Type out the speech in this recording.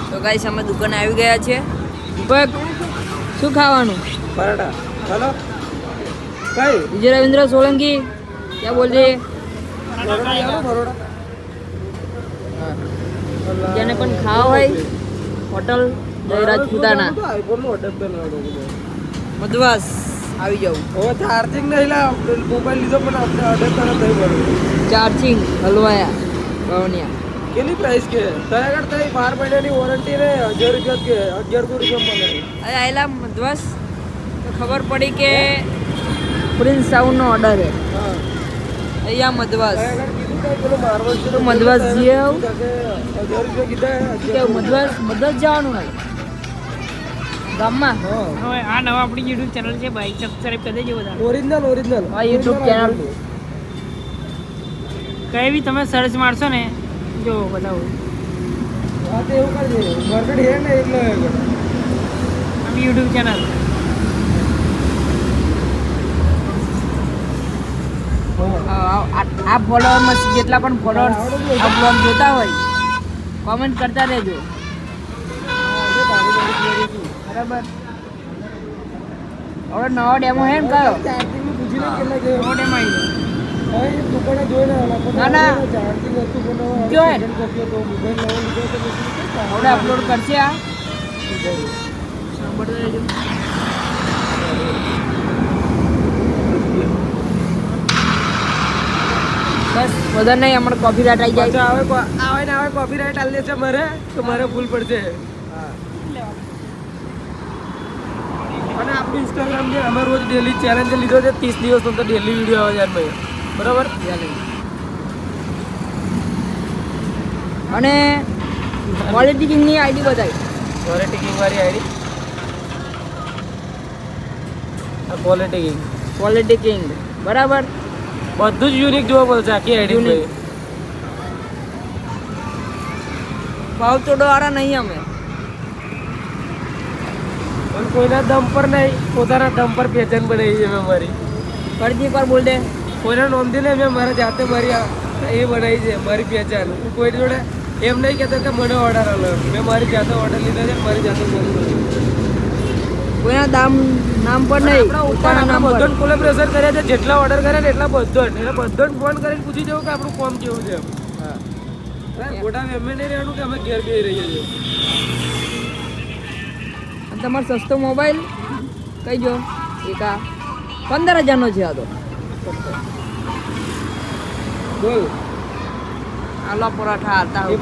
તો ગાઈસ અમે દુકાને આવી ગયા છે. દીપક શું ખાવાનું? પરાઠા. हेलो કઈ વિજય રવિન્દ્ર સોલંકી क्या बोल रहे જેને પણ ખાવા હોય હોટલ જય રાજપૂતાના મધવાસ આવી જાવ. હવે ચાર્જિંગ નહીં લા મોબાઈલ લીધો પણ આપણે ઓર્ડર કરો નહીં પડે. ચાર્જિંગ હલવાયા ગવનિયા કેટલી પ્રાઇસ કે તય આગળ તય 12 મહિનાની વોરંટી રે 1000 રૂપિયા કે 1100 રૂપિયા મળે. અરે આયલા મધવાસ તો ખબર પડી કે પ્રિન્સ સાઉન્ડનો ઓર્ડર હે. હા અહીંયા મધવાસ તય આગળ કીધું કે પેલો મારવાડ છે તો મધવાસ જઈએ આવું 1000 રૂપિયા કીધા કે મધવાસ જવાનું નહીં ગામમાં. હવે આ નવા આપણી YouTube ચેનલ છે ભાઈ સબસ્ક્રાઇબ કરી દેજો બધા. ઓરિજિનલ આ YouTube ચેનલ કઈ બી તમે સર્ચ મારશો ને જો બતાવો હા તો એવું કરજે માર્કેટ હે ને એટલે આપણી YouTube ચેનલ આ ફોલોવરમાં જેટલા પણ ફોલોઅર્સ આ બ્લોગ જોતા હોય કોમેન્ટ કરતા રહેજો બરાબર. હવે નવો ડેમો હે ને કયો? ચાર્જિંગ પૂછી લે કેટલા કે મોટે માં ભાઈ દુકાને જોઈને ના, ના. ચાર્જિંગ હતું પણ જો હે. તો મોબાઈલ નવો લીધો તો પછી હવે અપલોડ કરશે આ સાંભળતા રહેજો. બસ વધારે નહીં અમારે કોફી રાટ આવી પાછો જાય. આવે ને આવે કોપીરાઇટ આલે છે મારે તો મારે ભૂલ પડશે. અને આપણું ઇન્સ્ટાગ્રામ છે અમે રોજ ડેલી ચેલેન્જ લીધો છે 30 દિવસનો તો ડેલી વિડીયો આવે યાર ભાઈ બરાબર. અને ક્વોલિટી કિંગની આઈડી બતાવી. ક્વોલિટી કિંગ વાળી આઈડી આ ક્વોલિટી કિંગ ક્વોલિટી કિંગ બરાબર. બધું જ યુનિક જોવા મળશે આખી આઈડી Unique. ભાવ ચોડો વાળા નહીં અમે. પણ કોઈના દમ પર નહીં પોતાના દમ પર પહેચાન બનાવી છે મેં મારી. ફરીથી પર બોલ દે. કોઈના નોંધી ને મેં મારા જાતે મારી એ બનાવી છે મારી પહેચાન. હું કોઈ જોડે એમ નહીં કહેતો કે મને ઓર્ડર આલો મેં મારી જાતે ઓર્ડર લીધા છે મારી જાતે બોલું. કોઈના નામ પર નહીં પોતાના નામ પર. બધો કોલેબરેશન કર્યા છે જેટલા ઓર્ડર કર્યા ને એટલા બધો જ એટલે બધો જ ફોન કરીને પૂછી જવું કે આપણું કોમ કેવું છે એમ. ગોટા એમ નહીં રહેવાનું કે અમે ઘેર બેસી રહીએ છીએ. અને તમારો સસ્તો મોબાઈલ કઈ જો એક આ 15,000નો છે આ તો. બોલ આલો પરાઠા હતા.